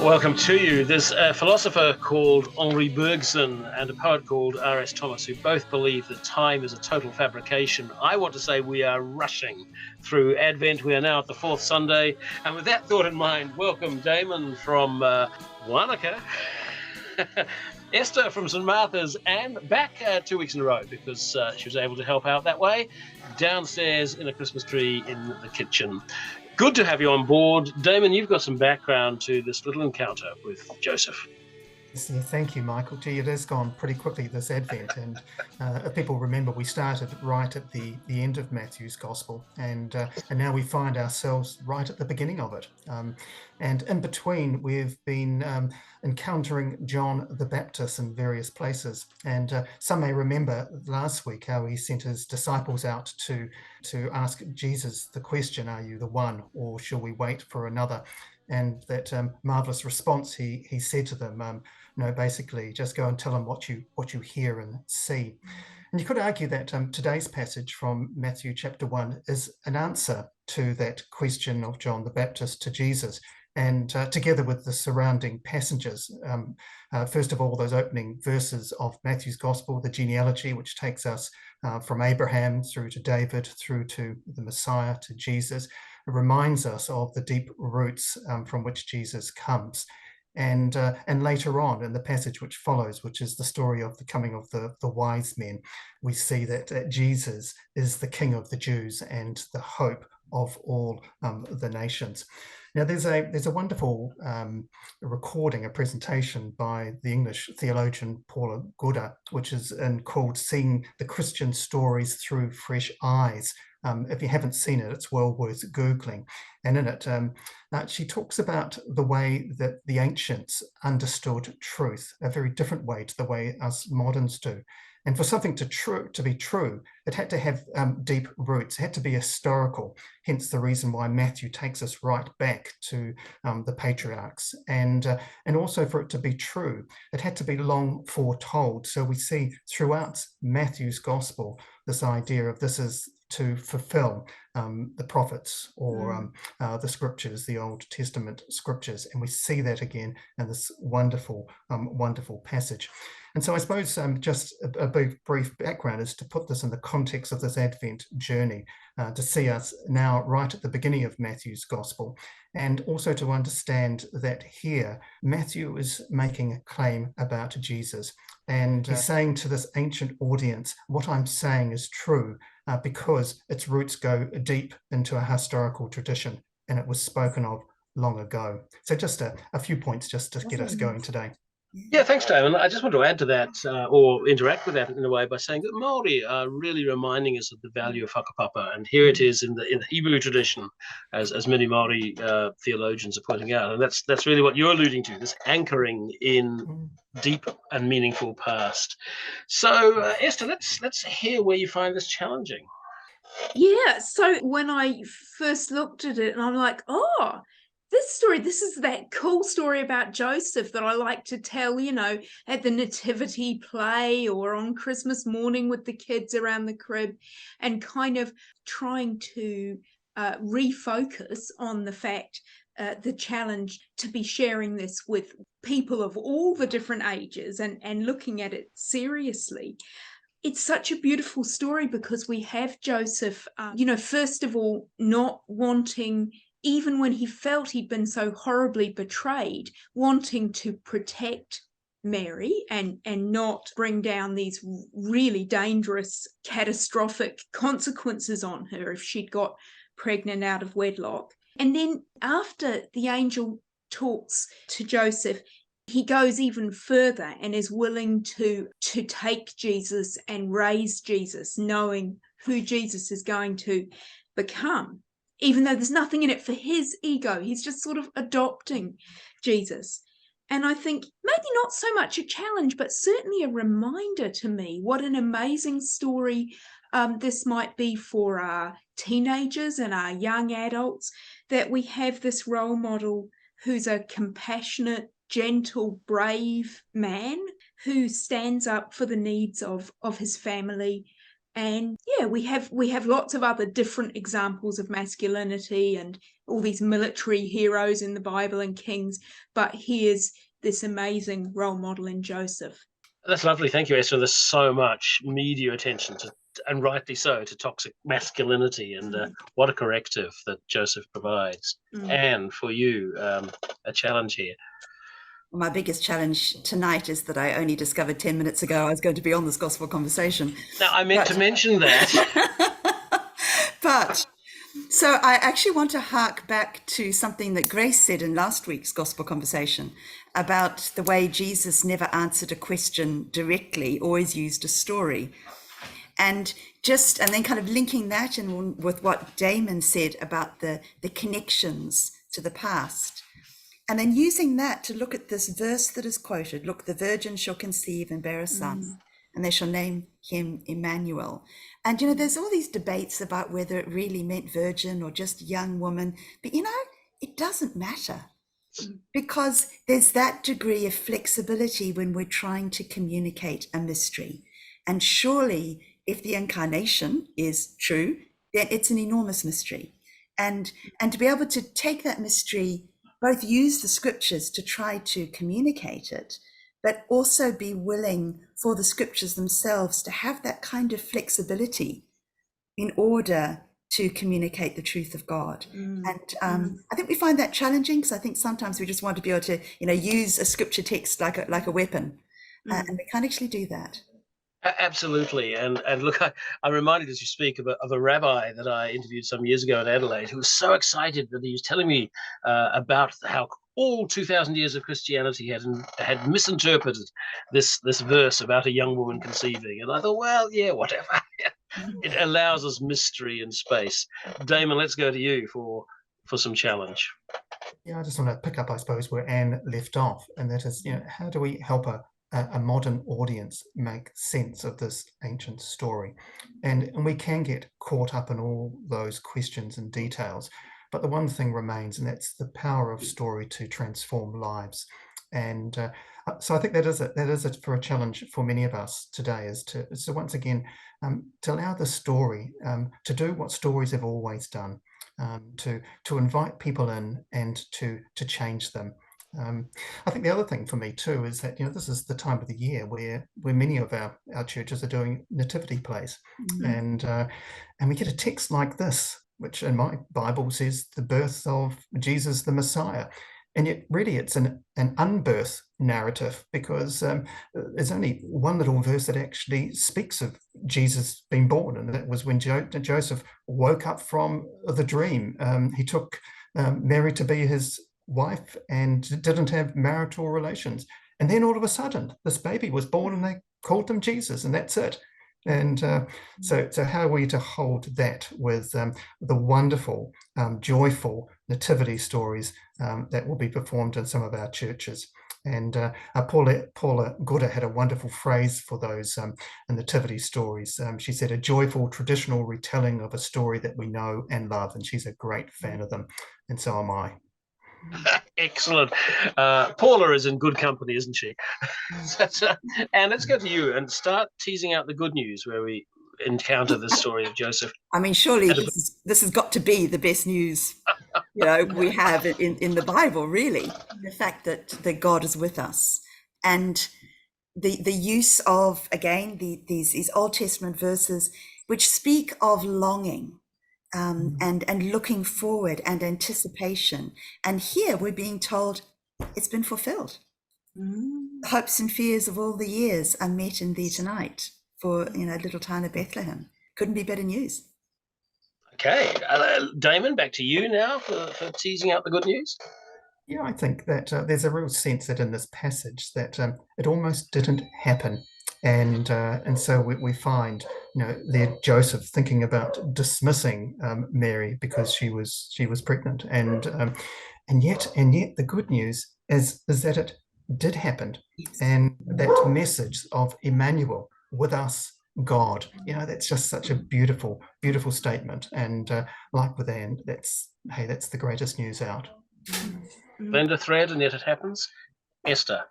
Welcome to you. There's a philosopher called Henri Bergson and a poet called R.S. Thomas who both believe that time is a total fabrication. I want to say we are rushing through Advent. We are now at the fourth Sunday. And with that thought in mind, welcome Damon from Wanaka, Esther from St. Martha's, and back 2 weeks in a row because she was able to help out that way, downstairs in a Christmas tree in the kitchen. Good to have you on board. Damon, you've got some background to this little encounter with Joseph. Yeah, thank you, Michael. Gee, it has gone pretty quickly this Advent, and if people remember, we started right at the end of Matthew's Gospel, and now we find ourselves right at the beginning of it. And in between, we've been encountering John the Baptist in various places, and some may remember last week how he sent his disciples out to ask Jesus the question, "Are you the one, or shall we wait for another?" And that marvelous response, he said to them, no, basically, just go and tell them what you hear and see. And you could argue that today's passage from Matthew chapter 1 is an answer to that question of John the Baptist to Jesus, and together with the surrounding passages. First of all, those opening verses of Matthew's Gospel, the genealogy, which takes us from Abraham through to David, through to the Messiah, to Jesus. It reminds us of the deep roots from which Jesus comes. And later on in the passage which follows, which is the story of the coming of the wise men, we see that Jesus is the King of the Jews and the hope of all the nations. Now, there's a wonderful recording, a presentation by the English theologian Paula Gooder, which is called "Seeing the Christian Stories Through Fresh Eyes." If you haven't seen it, it's well worth Googling. And in it, she talks about the way that the ancients understood truth, a very different way to the way us moderns do. And for something to be true, it had to have deep roots. It had to be historical, hence the reason why Matthew takes us right back to the patriarchs. And also for it to be true, it had to be long foretold. So we see throughout Matthew's Gospel this idea of this is to fulfill the prophets or the scriptures, the Old Testament scriptures. And we see that again in this wonderful passage. And so I suppose just a brief background is to put this in the context of this Advent journey, to see us now right at the beginning of Matthew's Gospel, and also to understand that here Matthew is making a claim about Jesus. And he's saying to this ancient audience, what I'm saying is true because its roots go deep into a historical tradition and it was spoken of long ago. So just a few points just to get us going today. Yeah, thanks, Damon. I just want to add to that or interact with that in a way by saying that Maori are really reminding us of the value of whakapapa. And here it is in the Hebrew tradition, as many Maori theologians are pointing out. And that's really what you're alluding to, this anchoring in deep and meaningful past. So, Esther, let's hear where you find this challenging. Yeah, so when I first looked at it, and I'm like, oh, this is that cool story about Joseph that I like to tell, at the Nativity Play or on Christmas morning with the kids around the crib, and kind of trying to refocus on the fact, the challenge to be sharing this with people of all the different ages and looking at it seriously. It's such a beautiful story because we have Joseph, first of all, not wanting, even when he felt he'd been so horribly betrayed, wanting to protect Mary and not bring down these really dangerous, catastrophic consequences on her if she'd got pregnant out of wedlock. And then after the angel talks to Joseph, he goes even further and is willing to take Jesus and raise Jesus, knowing who Jesus is going to become, even though there's nothing in it for his ego. He's just sort of adopting Jesus. And I think maybe not so much a challenge, but certainly a reminder to me what an amazing story this might be for our teenagers and our young adults, that we have this role model who's a compassionate, gentle, brave man who stands up for the needs of his family, And yeah, we have lots of other different examples of masculinity and all these military heroes in the Bible and kings, but here's this amazing role model in Joseph. That's lovely. Thank you, Esther. There's so much media attention to, and rightly so, to toxic masculinity, and what a corrective that Joseph provides. And for you, a challenge here. Well, my biggest challenge tonight is that I only discovered 10 minutes ago I was going to be on this gospel conversation. Now, I meant to mention that. But so I actually want to hark back to something that Grace said in last week's gospel conversation about the way Jesus never answered a question directly, always used a story. And then kind of linking that in with what Damon said about the connections to the past. And then using that to look at this verse that is quoted, look, the virgin shall conceive and bear a son, and they shall name him Emmanuel. And, there's all these debates about whether it really meant virgin or just young woman, but, it doesn't matter, because there's that degree of flexibility when we're trying to communicate a mystery. And surely if the incarnation is true, then it's an enormous mystery. And to be able to take that mystery, both use the scriptures to try to communicate it, but also be willing for the scriptures themselves to have that kind of flexibility in order to communicate the truth of God. And I think we find that challenging, because I think sometimes we just want to be able to, use a scripture text like a weapon, and we can't actually do that. Absolutely. And look, I'm reminded as you speak of a rabbi that I interviewed some years ago in Adelaide, who was so excited that he was telling me about how all 2,000 years of Christianity had misinterpreted this verse about a young woman conceiving. And I thought, well, yeah, whatever. It allows us mystery and space. Damon, let's go to you for some challenge. Yeah, I just want to pick up, I suppose, where Anne left off, and that is, how do we help a modern audience make sense of this ancient story? And we can get caught up in all those questions and details, but the one thing remains, and that's the power of story to transform lives. And so I think that is it for a challenge for many of us today, is to once again to allow the story to do what stories have always done, to invite people in and to change them. I think the other thing for me too is that this is the time of the year where many of our churches are doing Nativity Plays, and we get a text like this, which in my Bible says the birth of Jesus the Messiah, and yet really it's an unbirth narrative, because there's only one little verse that actually speaks of Jesus being born, and that was when Joseph woke up from the dream. He took Mary to be his wife and didn't have marital relations, and then all of a sudden this baby was born and they called him Jesus, and that's it. And so how are we to hold that with the wonderful joyful nativity stories that will be performed in some of our churches? And Paula Gooder had a wonderful phrase for those nativity stories. She said, a joyful traditional retelling of a story that we know and love, and she's a great fan of them, and so am I. Excellent. Paula is in good company, isn't she? And let's go to you and start teasing out the good news where we encounter the story of Joseph. I mean, surely this has got to be the best news we have in the Bible, really. The fact that God is with us, and the use of, again, these Old Testament verses which speak of longing, and looking forward and anticipation. And here we're being told it's been fulfilled. Hopes and fears of all the years are met in thee tonight for little town of Bethlehem. Couldn't be better news. Okay, Damon, back to you now for teasing out the good news. Yeah, I think that there's a real sense that in this passage that it almost didn't happen. And so we find, there Joseph thinking about dismissing Mary because she was pregnant, and yet the good news is that it did happen, and that message of Emmanuel, with us, God. That's just such a beautiful statement, and like with Anne, that's the greatest news out. Blend a thread, and yet it happens. Esther,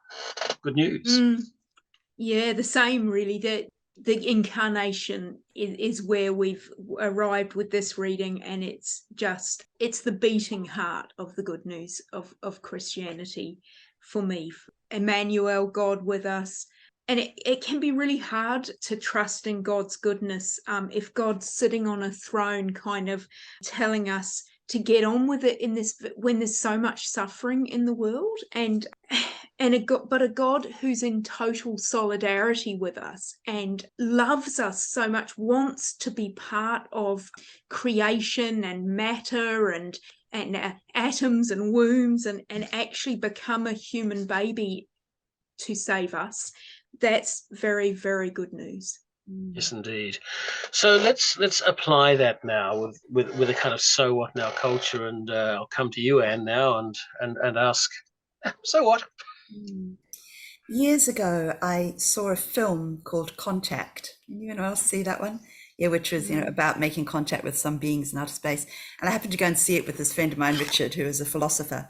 good news. Yeah, the same really. That the incarnation is where we've arrived with this reading, and it's the beating heart of the good news of Christianity for me. Emmanuel, God with us. And it can be really hard to trust in God's goodness if God's sitting on a throne kind of telling us to get on with it when there's so much suffering in the world, but a God who's in total solidarity with us and loves us so much, wants to be part of creation and matter and atoms and wombs and actually become a human baby to save us. That's very, very good news. Yes, indeed. So let's apply that now with a kind of so what now culture, and I'll come to you, Anne, now and ask, so what? Years ago, I saw a film called Contact. Anyone else see that one? Yeah, which was about making contact with some beings in outer space. And I happened to go and see it with this friend of mine, Richard, who is a philosopher,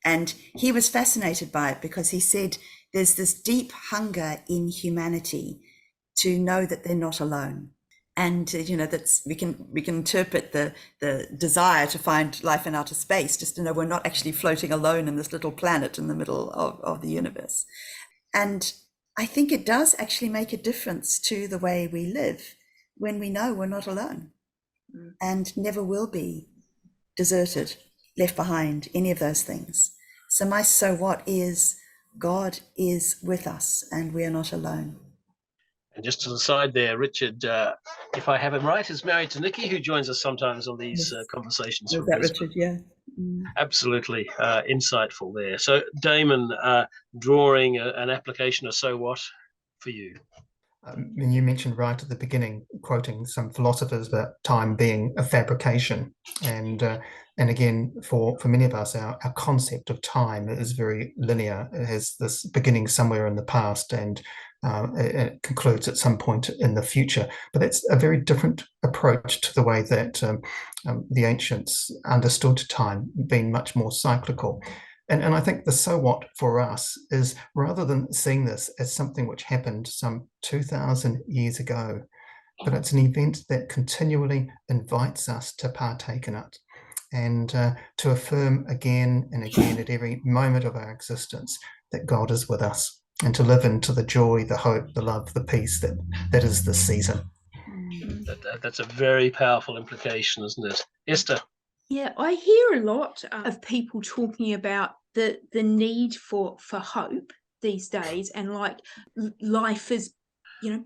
and he was fascinated by it because he said there's this deep hunger in humanity to know that they're not alone. And that's we can interpret the desire to find life in outer space just to know we're not actually floating alone in this little planet in the middle of the universe. And I think it does actually make a difference to the way we live when we know we're not alone and never will be deserted, left behind, any of those things. So my so what is God is with us and we are not alone. And just to the side there, Richard, if I have him right, is married to Nikki, who joins us sometimes on these conversations. Was that Richard? Yeah. Absolutely insightful there. So, Damon, drawing an application of so what for you? And you mentioned right at the beginning, quoting some philosophers, about time being a fabrication, and again, for many of us, our concept of time is very linear. It has this beginning somewhere in the past, and it concludes at some point in the future. But that's a very different approach to the way that the ancients understood time, being much more cyclical. And I think the so what for us is, rather than seeing this as something which happened some 2,000 years ago, but it's an event that continually invites us to partake in it and to affirm again and again at every moment of our existence that God is with us, and to live into the joy, the hope, the love, the peace that is this season. That's a very powerful implication, isn't it? Esther? Yeah, I hear a lot of people talking about the need for hope these days, and like life is,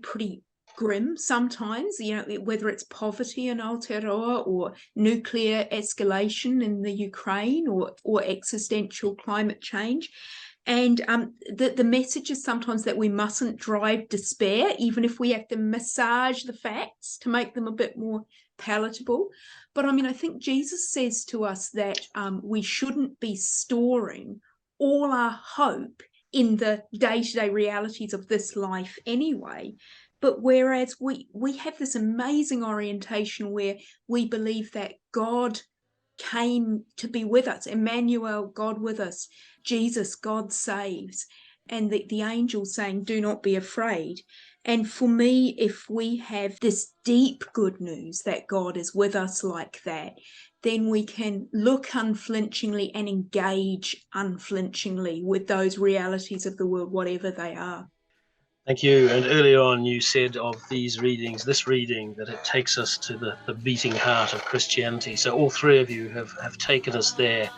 pretty grim sometimes, whether it's poverty in Aotearoa or nuclear escalation in the Ukraine or existential climate change. And the message is sometimes that we mustn't drive despair, even if we have to massage the facts to make them a bit more palatable. But I think Jesus says to us that we shouldn't be storing all our hope in the day-to-day realities of this life anyway. But whereas we have this amazing orientation where we believe that God came to be with us, Emmanuel, God with us, Jesus, God saves, and the angels saying, do not be afraid. And for me, if we have this deep good news that God is with us like that, then we can look unflinchingly and engage unflinchingly with those realities of the world, whatever they are. Thank you. And earlier on, you said of this reading, that it takes us to the beating heart of Christianity. So all three of you have taken us there.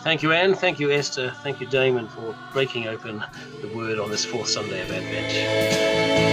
Thank you, Anne. Thank you, Esther. Thank you, Damon, for breaking open the word on this fourth Sunday of Advent.